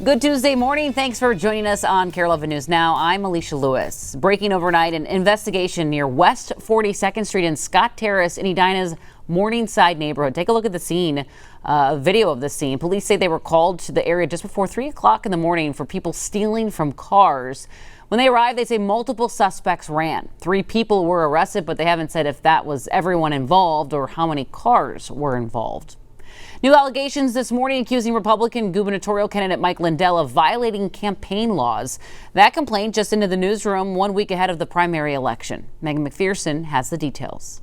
Good Tuesday morning. Thanks for joining us on Kare 11 News Now. I'm Alicia Lewis. Breaking overnight, an investigation near West 42nd Street in Scott Terrace in Edina's Morningside neighborhood. Take a look at the scene, a video of the scene. Police say they were called to the area just before 3 o'clock in the morning for people stealing from cars. When they arrived, they say multiple suspects ran. 3 people were arrested, but they haven't said if that was everyone involved or how many cars were involved. New allegations this morning accusing Republican gubernatorial candidate Mike Lindell of violating campaign laws. That complaint just into the newsroom 1 week ahead of the primary election. Megan McPherson has the details.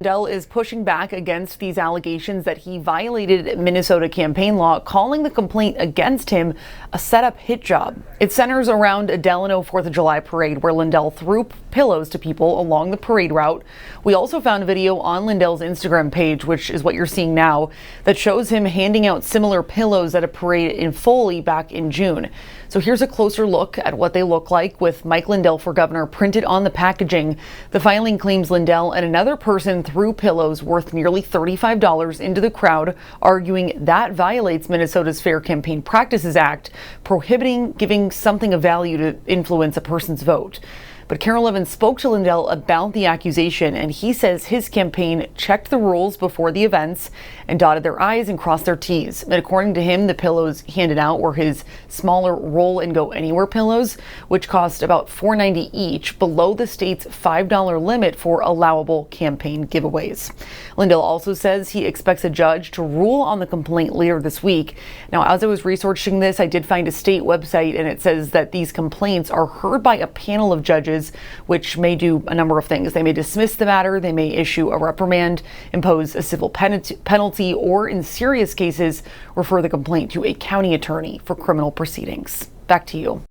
Lindell is pushing back against these allegations that he violated Minnesota campaign law, calling the complaint against him a setup hit job. It centers around a Delano 4th of July parade where Lindell threw pillows to people along the parade route. We also found a video on Lindell's Instagram page, which is what you're seeing now, that shows him handing out similar pillows at a parade in Foley back in June. So here's a closer look at what they look like with Mike Lindell for governor printed on the packaging. The filing claims Lindell and another person threw pillows worth nearly $35 into the crowd, arguing that violates Minnesota's Fair Campaign Practices Act, prohibiting giving something of value to influence a person's vote. But Kare 11 spoke to Lindell about the accusation, and he says his campaign checked the rules before the events and dotted their I's and crossed their T's. And according to him, the pillows handed out were his smaller roll and go anywhere pillows, which cost about $4.90 each, below the state's $5 limit for allowable campaign giveaways. Lindell also says he expects a judge to rule on the complaint later this week. Now, as I was researching this, I did find a state website, and it says that these complaints are heard by a panel of judges, which may do a number of things. They may dismiss the matter, they may issue a reprimand, impose a civil penalty, or in serious cases, refer the complaint to a county attorney for criminal proceedings. Back to you.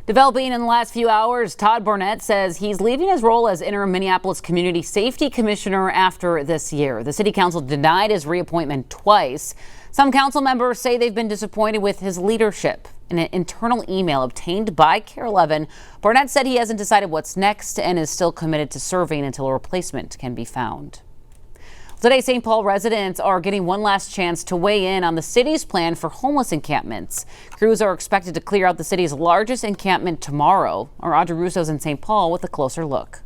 Developing in the last few hours, Todd Barnett says he's leaving his role as interim Minneapolis Community Safety Commissioner after this year. The city council denied his reappointment twice. Some council members say they've been disappointed with his leadership. In an internal email obtained by Kare 11, Barnett said he hasn't decided what's next and is still committed to serving until a replacement can be found. Today, St. Paul residents are getting one last chance to weigh in on the city's plan for homeless encampments. Crews are expected to clear out the city's largest encampment tomorrow. Our Audrey Russo's in St. Paul with a closer look.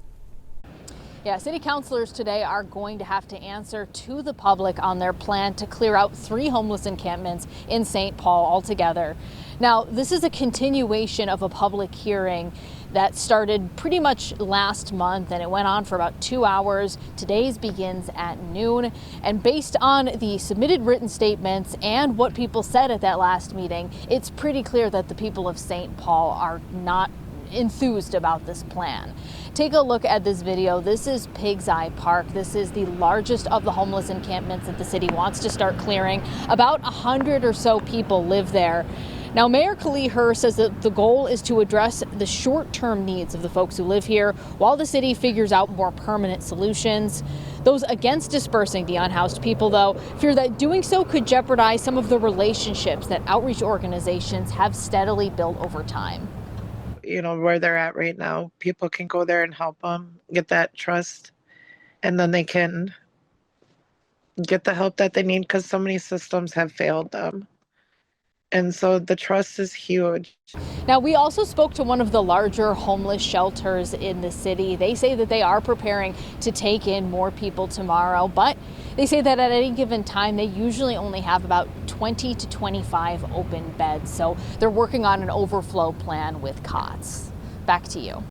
Yeah, city councilors today are going to have to answer to the public on their plan to clear out 3 homeless encampments in St. Paul altogether. Now, this is a continuation of a public hearing that started pretty much last month, and it went on for about 2 hours. Today's begins at noon, and based on the submitted written statements and what people said at that last meeting, it's pretty clear that the people of St. Paul are not enthused about this plan. Take a look at this video. This is Pig's Eye Park. This is the largest of the homeless encampments that the city wants to start clearing. About 100 or so people live there. Now, Mayor Kale Herr says that the goal is to address the short-term needs of the folks who live here while the city figures out more permanent solutions. Those against dispersing the unhoused people, though, fear that doing so could jeopardize some of the relationships that outreach organizations have steadily built over time. You know, where they're at right now, people can go there and help them get that trust, and then they can get the help that they need, because so many systems have failed them. And so the trust is huge. Now, we also spoke to one of the larger homeless shelters in the city. They say that they are preparing to take in more people tomorrow, but they say that at any given time, they usually only have about 20 to 25 open beds. So they're working on an overflow plan with cots. Back to you.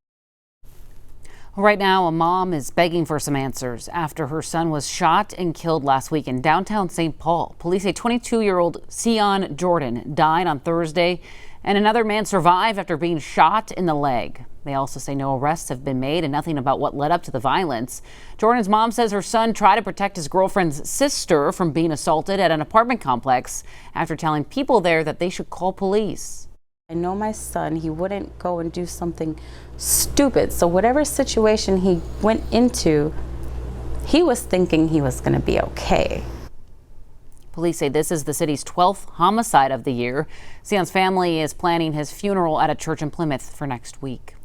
Right now, a mom is begging for some answers after her son was shot and killed last week in downtown St. Paul. Police say 22-year-old Sion Jordan died on Thursday, and another man survived after being shot in the leg. They also say no arrests have been made and nothing about what led up to the violence. Jordan's mom says her son tried to protect his girlfriend's sister from being assaulted at an apartment complex after telling people there that they should call police. I know my son, he wouldn't go and do something stupid. So whatever situation he went into, he was thinking he was going to be okay. Police say this is the city's 12th homicide of the year. Sion's family is planning his funeral at a church in Plymouth for next week.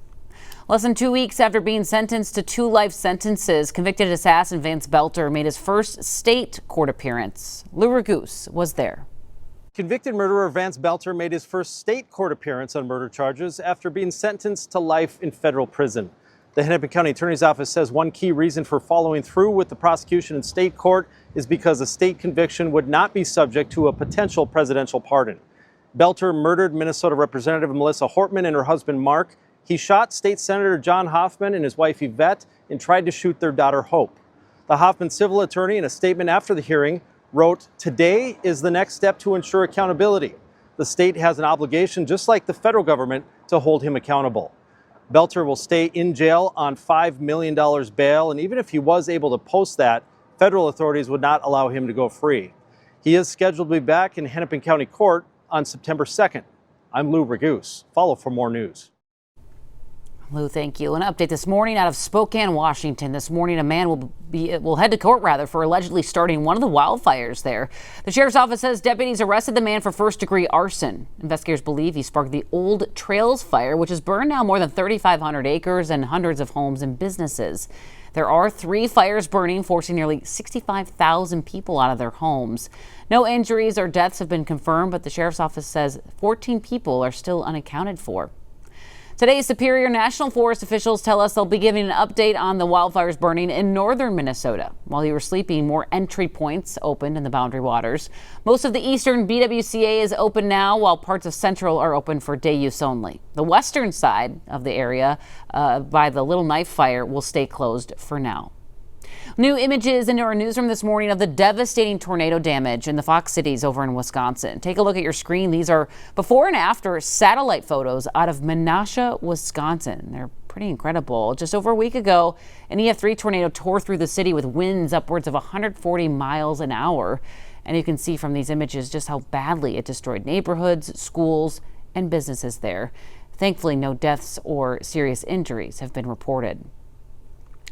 Less than 2 weeks after being sentenced to 2 life sentences, convicted assassin Vance Belter made his first state court appearance. Lou Ragoose was there. Convicted murderer Vance Belter made his first state court appearance on murder charges after being sentenced to life in federal prison. The Hennepin County Attorney's Office says one key reason for following through with the prosecution in state court is because a state conviction would not be subject to a potential presidential pardon. Belter murdered Minnesota Representative Melissa Hortman and her husband Mark. He shot State Senator John Hoffman and his wife Yvette and tried to shoot their daughter Hope. The Hoffman civil attorney, in a statement after the hearing, wrote, "Today is the next step to ensure accountability. The state has an obligation, just like the federal government, to hold him accountable." Belter will stay in jail on $5 million bail, and even if he was able to post that, federal authorities would not allow him to go free. He is scheduled to be back in Hennepin County Court on September 2nd. I'm Lou Raguse. Follow for more news. Lou, thank you. An update this morning out of Spokane, Washington. This morning, a man will head to court for allegedly starting one of the wildfires there. The sheriff's office says deputies arrested the man for first-degree arson. Investigators believe he sparked the Old Trails fire, which has burned now more than 3,500 acres and hundreds of homes and businesses. There are 3 fires burning, forcing nearly 65,000 people out of their homes. No injuries or deaths have been confirmed, but the sheriff's office says 14 people are still unaccounted for. Today, Superior National Forest officials tell us they'll be giving an update on the wildfires burning in northern Minnesota. While you were sleeping, more entry points opened in the Boundary Waters. Most of the eastern BWCA is open now, while parts of central are open for day use only. The western side of the area by the Little Knife Fire will stay closed for now. New images into our newsroom this morning of the devastating tornado damage in the Fox Cities over in Wisconsin. Take a look at your screen. These are before and after satellite photos out of Menasha, Wisconsin. They're pretty incredible. Just over a week ago, an EF3 tornado tore through the city with winds upwards of 140 miles an hour. And you can see from these images just how badly it destroyed neighborhoods, schools, and businesses there. Thankfully, no deaths or serious injuries have been reported.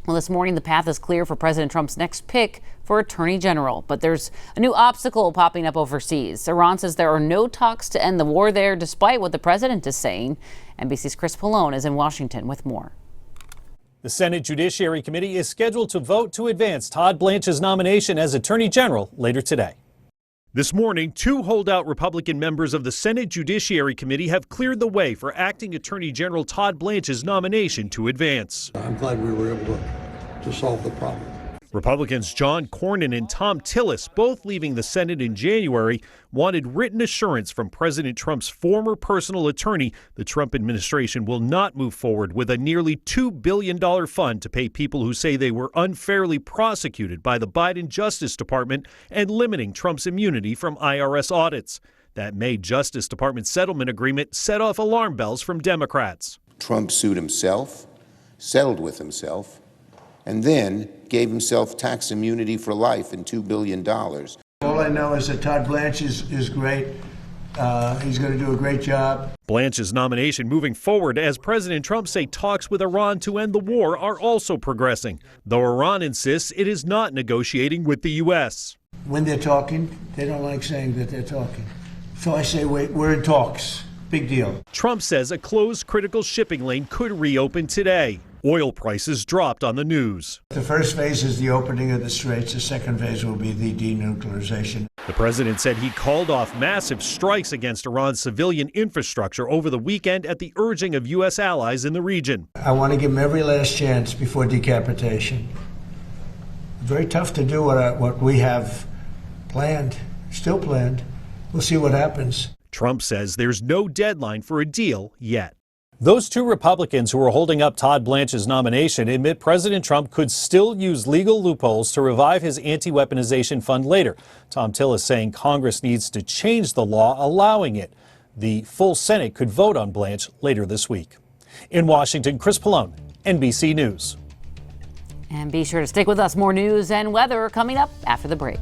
Well, this morning, the path is clear for President Trump's next pick for Attorney General. But there's a new obstacle popping up overseas. Iran says there are no talks to end the war there, despite what the president is saying. NBC's Chris Pallone is in Washington with more. The Senate Judiciary Committee is scheduled to vote to advance Todd Blanche's nomination as Attorney General later today. This morning, 2 holdout Republican members of the Senate Judiciary Committee have cleared the way for acting Attorney General Todd Blanche's nomination to advance. I'm glad we were able to solve the problem. Republicans John Cornyn and Tom Tillis, both leaving the Senate in January, wanted written assurance from President Trump's former personal attorney the Trump administration will not move forward with a nearly $2 billion fund to pay people who say they were unfairly prosecuted by the Biden Justice Department and limiting Trump's immunity from IRS audits. That May Justice Department settlement agreement set off alarm bells from Democrats. Trump sued himself, settled with himself, and then gave himself tax immunity for life and $2 billion. All I know is that Todd Blanche is great. He's going to do a great job. Blanche's nomination moving forward as President Trump say talks with Iran to end the war are also progressing, though Iran insists it is not negotiating with the U.S. When they're talking, they don't like saying that they're talking. So I say, wait, we're in talks. Big deal. Trump says a closed critical shipping lane could reopen today. Oil prices dropped on the news. The first phase is the opening of the straits. The second phase will be the denuclearization. The president said he called off massive strikes against Iran's civilian infrastructure over the weekend at the urging of U.S. allies in the region. I want to give him every last chance before decapitation. Very tough to do what we have planned, still planned. We'll see what happens. Trump says there's no deadline for a deal yet. Those 2 Republicans who are holding up Todd Blanche's nomination admit President Trump could still use legal loopholes to revive his anti-weaponization fund later. Tom Tillis saying Congress needs to change the law allowing it. The full Senate could vote on Blanche later this week. In Washington, Chris Pallone, NBC News. And be sure to stick with us. More news and weather coming up after the break.